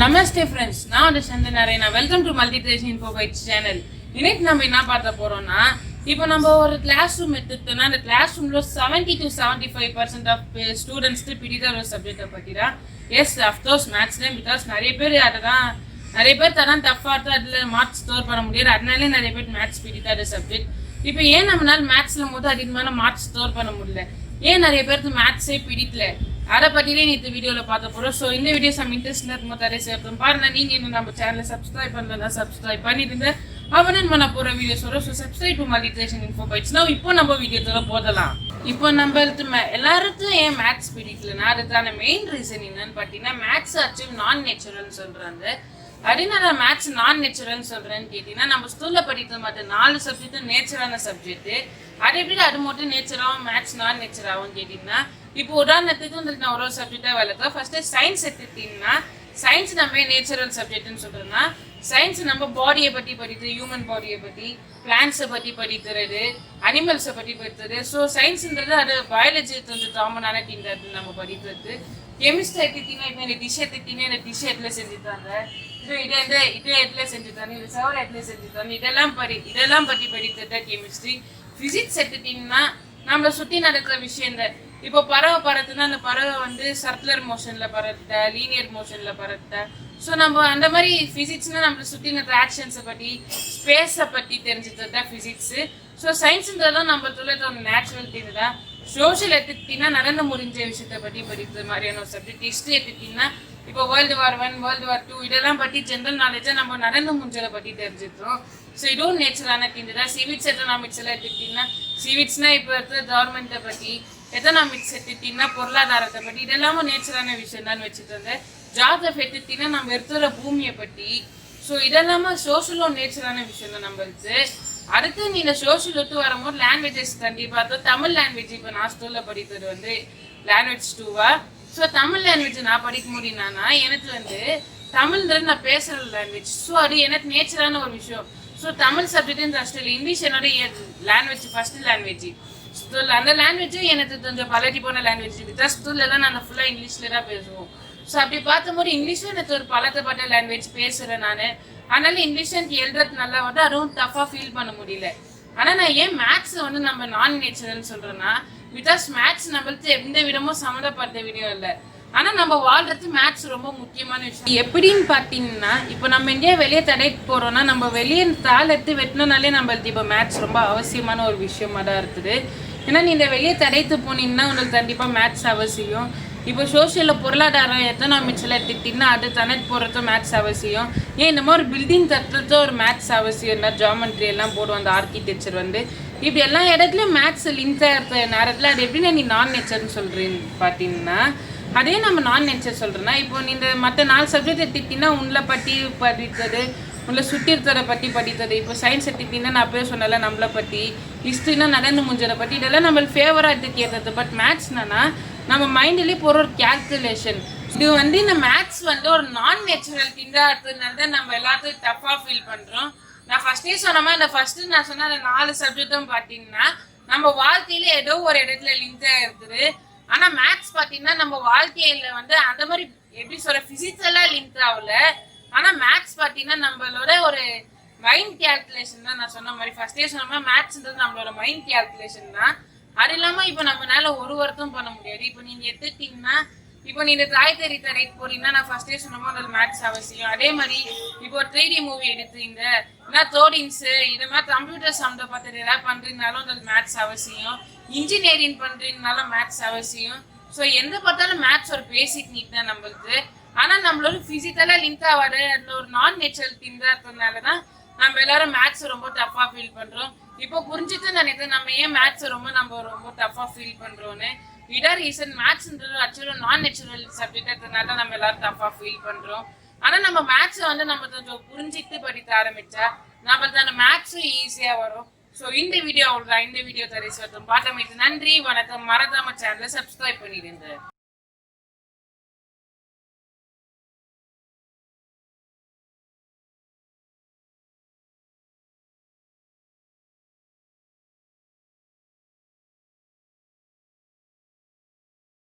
நமஸ்தே friends, நான் வந்து சந்தனாரேனா. வெல்கம் டு மல்டிட்ரேஷன் இன்ஃபோ பைட்ஸ் சேனல். இன்னைக்கு நம்ம என்ன பார்க்க போறோம்னா, இப்போ நம்ம ஒரு கிளாஸ் ரூம் எடுத்துட்டோம்னா அந்த கிளாஸ் ரூம்ல 70 to 75% ஆஃப் ஸ்டூடெண்ட்ஸ்க்கு பிடித்த ஒரு சப்ஜெக்டை பற்றி தான். எஸ், அஃப்கோர்ஸ் மேத்ஸ் தான். பிகாஸ் நிறைய பேர் தரான் டஃப்பாக தான் அதில் மார்க்ஸ் ஸ்டோர் பண்ண முடியாது. அதனாலே நிறைய பேர் மேத்ஸ் பிடிக்காத சப்ஜெக்ட். இப்போ ஏன் நம்மளால மேத்ஸில் போது அதிகமான மார்க்ஸ் ஸ்டோர் பண்ண முடியல, ஏன் நிறைய பேருக்கு மேத்ஸே பிடிக்கல, அதை பற்றியே இந்த வீடியோவில் பார்க்க போகிறோம். ஸோ இந்த வீடியோ சம் இன்ட்ரெஸ்ட் இருக்கும்போது தரே சேர்ப்போம் பாருங்க. நீங்கள் இன்னும் நம்ம சேனலை சப்ஸ்கிரைப் பண்ணலன்னா சப்ஸ்கிரைப் பண்ணிடுங்க. அவன் பண்ண போகிற வீடியோஸ் வரும். ஸோ சப்ஸ்கிரைப் டு மல்டிட்ரேஷன் இன்ஃபோ பைட்ஸ்னா இப்போ நம்ம வீடியோத்துல போதலாம். இப்போ நம்மளுக்கு எல்லாருக்கும் ஏன் மேத்ஸ் பிடிக்கலன்னா அதுக்கான மெயின் ரீசன் என்னன்னு பார்த்தீங்கன்னா, மேத்ஸ் ஆக்சுவலி நான் நேச்சுரல்னு சொல்கிறாங்க. அப்படின்னா மேத்ஸ் நான் நேச்சுரல்னு சொல்கிறேன்னு கேட்டிங்கன்னா, நம்ம ஸ்கூலில் படிக்கிற மாதிரி 4 சப்ஜெக்ட்டும் நேச்சரான சப்ஜெக்ட்டு. அது எப்படி அது மட்டும் நேச்சராகவும் மேத்ஸ் நான் நேச்சராகவும் கேட்டிங்கன்னா, இப்போ உதாரணத்துக்கு வந்து நான் ஒரு சப்ஜெக்டாக வளர்த்தோம். ஃபர்ஸ்ட்டு சயின்ஸ் எடுத்துக்கிட்டிங்கன்னா, சயின்ஸ் நம்ம நேச்சுரல் சப்ஜெக்ட்னு சொல்கிறோன்னா, சயின்ஸ் நம்ம பாடியை பற்றி படிக்கிறது, ஹியூமன் பாடியை பற்றி, பிளான்ஸை பற்றி படிக்கிறது, அனிமல்ஸை பற்றி படிக்கிறது. ஸோ சயின்ஸுன்றது அது பயாலஜி கொஞ்சம் காமனான திங்கிறது நம்ம படிக்கிறது. கெமிஸ்ட்ரி எடுத்துக்கிட்டிங்கன்னா, இப்போ இந்த டிஷ் எடுத்துக்கிட்டிங்கன்னா இந்த டிஷ் எட்டில் செஞ்சுட்டாங்க, இது எட்டில் செஞ்சுட்டாங்க, இது சவர் எட்டில் செஞ்சுட்டாங்க, இதெல்லாம் பற்றி படிக்கிறது கெமிஸ்ட்ரி. ஃபிசிக்ஸ் எடுத்துக்கிட்டிங்கன்னா நம்மளை சுற்றி நடக்கிற விஷயங்கள். இப்போ பறவை பறக்குதுன்னா அந்த பறவை வந்து சர்க்குலர் மோஷனில் பறக்குதா, லீனியர் மோஷனில் பறக்குதா. ஸோ நம்ம அந்த மாதிரி ஃபிசிக்ஸ்னால் நம்மளை சுற்றி நடக்கிற ஆக்ஷன்ஸை பற்றி, ஸ்பேஸை பற்றி தெரிஞ்சுக்கிறது தான் ஃபிசிக்ஸு. ஸோ சயின்ஸுன்றதும் நம்ம சொல்லுறது ஒரு நேச்சுரல் திங் தான். சோஷியல் எடுத்துக்கிட்டிங்கன்னா நடந்து முடிஞ்ச விஷயத்தை பற்றி படிக்கிறது மாதிரியான ஒரு சப்ஜெக்ட். ஹிஸ்ட்ரி எடுத்துக்கிட்டிங்கன்னா இப்போ World War I, World War II இதெல்லாம் பற்றி ஜென்ரல் நாலேஜாக நம்ம நடந்து முடிஞ்சதை பற்றி தெரிஞ்சுக்கிறோம். ஸோ இதுவும் நேச்சுரலான திங் தான். சிவிக்ஸ் எக்கனாமிக்ஸ் எல்லாம் எடுத்துக்கிட்டிங்கன்னா, சிவிக்ஸ்னா இப்போ இருக்கிற கவர்மெண்ட்டை பற்றி, எக்கனாமிக்ஸ் எடுத்துக்கிட்டிங்கன்னா பொருளாதாரத்தை பற்றி, இதெல்லாமும் நேச்சுரலான விஷயம் தான் வச்சுட்டு. ஜாகிரஃபி எடுத்துக்கிட்டிங்கன்னா நம்ம இருக்கிற பூமியை பற்றி. ஸோ இதெல்லாமல் சோஷியலும் நேச்சுரலான விஷயம் தான் நம்மளுக்கு. அடுத்து நீ இந்த சோஷியல் விட்டு வரும்போது லாங்குவேஜஸ் கண்டிப்பாக தமிழ் லாங்குவேஜ் இப்போ நான் ஸ்கூலில் படிக்கிறது வந்து லாங்குவேஜ் 2வா. ஸோ தமிழ் லாங்குவேஜ் நான் படிக்க முடியும்னா எனக்கு வந்து தமிழ்ன்றது நான் பேசுகிற லாங்குவேஜ். ஸோ அது எனக்கு நேச்சரான ஒரு விஷயம். ஸோ தமிழ் சப்ஜெக்ட் ஃபஸ்ட்டு இல்லை, இங்கிலீஷ் என்னோட லாங்குவேஜ் ஃபஸ்ட்டு லாங்குவேஜ். ஸ்கூல் அந்த லாங்குவேஜும் எனக்கு கொஞ்சம் பழகி போன லாங்குவேஜ். பிகாஸ் ஸ்கூல்லலாம் நாங்கள் ஃபுல்லாக இங்கிலீஷில் தான் பேசுவோம். ஸோ அப்படி பார்க்கும்போது இங்கிலீஷும் எனக்கு ஒரு பழக்கப்பட்ட லாங்குவேஜ் பேசுகிறேன் நான். அதனால இங்கிலீஷ் எனக்கு எழுதுறது நல்லா வந்து அதுவும் டஃப்பாக ஃபீல் பண்ண முடியல. ஆனால் நான் ஏன் மேத்ஸை வந்து நம்ம நான் நேச்சுரல்னு சொல்கிறேன்னா, பிகாஸ் மேத்ஸ் நம்மளுக்கு எந்த விதமும் சம்மந்தப்பட்ட விடம் இல்லை. ஆனால் நம்ம வாழ்றது மேத்ஸ் ரொம்ப முக்கியமான விஷயம். எப்படின்னு பார்த்தீங்கன்னா, இப்போ நம்ம எங்கேயா வெளியே தடைக்கு போகிறோம்னா நம்ம வெளியே தாள் எடுத்து வெட்டினாலே நம்மளுக்கு இப்போ மேத்ஸ் ரொம்ப அவசியமான ஒரு விஷயமா தான் இருக்குது. ஏன்னா நீ இந்த வெளியே தடைத்து போனீங்கன்னா உங்களுக்கு கண்டிப்பாக மேத்ஸ் அவசியம். இப்போ சோஷியலில் பொருளாதாரம் எக்கனாமிக்ஸில் எடுத்துக்கிட்டிங்கன்னா அது தனக்கு போகிறதும் மேத்ஸ் அவசியம். ஏன் இந்த மாதிரி பில்டிங் கட்டுறதும் ஒரு மேத்ஸ் அவசியம் தான். ஜாமெண்ட்ரி எல்லாம் போடுவோம், அந்த ஆர்கிடெக்சர் வந்து இப்படி எல்லா இடத்துலையும் மேத்ஸ் லிங்காக இருக்கிற நேரத்தில் அது எப்படின்னா நீ நான் நேச்சர்னு சொல்கிறேன்னு பார்த்தீங்கன்னா, அதே நம்ம நான் நேச்சர் சொல்கிறேன்னா, இப்போ நீ இந்த மற்ற 4 சப்ஜெக்ட் எடுத்துக்கிட்டிங்கன்னா உங்களை பற்றி படித்தது, உங்களை சுற்றி இருக்கிறத பற்றி படித்தது. இப்போ சயின்ஸ் எடுத்துக்கிட்டிங்கன்னா நான் அப்பவே சொன்னல நம்மளை பற்றி, ஹிஸ்ட்ரினா நடந்து முடிஞ்சதை பற்றி, இதெல்லாம் நம்மளுக்கு ஃபேவராக எடுத்துக்கிறது. பட் மேத்ஸ்னா நம்ம மைண்ட்லேயே போகிற ஒரு கேல்குலேஷன். இது வந்து இந்த மேத்ஸ் வந்து ஒரு நான் நேச்சுரல் திங்காக இருக்கிறதுனால தான் நம்ம எல்லாத்தையும் டஃப்பாக ஃபீல் பண்ணுறோம். நான் ஃபஸ்ட்டே சொன்ன மாதிரி இந்த ஃபஸ்ட்டு நான் சொன்ன அந்த 4 சப்ஜெக்டும் பார்த்தீங்கன்னா நம்ம வாழ்க்கையில ஏதோ ஒரு இடத்துல லிங்காக இருக்குது. ஆனால் மேத்ஸ் பார்த்தீங்கன்னா நம்ம வாழ்க்கையில வந்து அந்த மாதிரி எப்படி சொல்ற ஃபிசிக்ஸ் எல்லாம் லிங்க் ஆகல. ஆனால் மேத்ஸ் பார்த்தீங்கன்னா நம்மளோட ஒரு மைண்ட் கேல்குலேஷன் தான். நான் சொன்ன மாதிரி ஃபர்ஸ்டே சொன்ன மாதிரி மேத்ஸ்ன்றது நம்மளோட மைண்ட் கேல்குலேஷன் தான். அது இல்லாமல் இப்போ நம்மளால ஒரு வருத்தம் பண்ண முடியாது. இப்போ நீங்கள் எடுத்துக்கிட்டிங்கன்னா, இப்போ நீங்கள் காய்கறி தடைக்கு போறீங்கன்னா நான் ஃபர்ஸ்டே சொன்ன மாதிரி மேத்ஸ் அவசியம். அதே மாதிரி இப்போ 3D மூவி எடுத்துறீங்க, இல்லைன்னா தோடிங்ஸு இது மாதிரி கம்ப்யூட்டர் சம்மந்தப்பட்டது ஏதாவது பண்ணுறீங்கனாலும் உங்களுக்கு மேத்ஸ் அவசியம். இன்ஜினியரிங் பண்ணுறீங்கனாலும் மேத்ஸ் அவசியம். ஸோ எந்த பார்த்தாலும் மேத்ஸ் ஒரு பேசிக் நீட் தான் நம்மளுக்கு. ஆனால் நம்மளோட ஃபிசிக்கலாக லிங்க் ஆகாது, அதில் ஒரு நான் நேச்சுரல் திங்காக இருக்கிறதுனால தான் நம்ம எல்லாரும் மேத்ஸ் ரொம்ப டஃப்பாக ஃபீல் பண்ணுறோம். இப்போ புரிஞ்சுட்டு நினைக்கிறேன் நம்ம ஏன் மேத்ஸ் நம்ம ரொம்ப டஃப்பாக ஃபீல் பண்ணுறோன்னு. இதான் ரீசன். மேத்ஸ்ன்றது ஆக்சுவலாக நான் நேச்சுரல் சப்ஜெக்ட் இருக்கிறதுனால நம்ம எல்லாரும் டஃப்பாக ஃபீல் பண்ணுறோம். ஆனால் நம்ம மேத்ஸை வந்து நம்ம கொஞ்சம் புரிஞ்சிட்டு படிக்க ஆரம்பித்தா நம்மளுக்கு அந்த மேத்ஸும் ஈஸியாக வரும். ஸோ இந்த வீடியோ அவ்வளோதான். இந்த வீடியோ தரேன் பார்த்தமைக்கு நன்றி, வணக்கம். மறக்காம சேனலை சப்ஸ்கிரைப் பண்ணிடுங்க.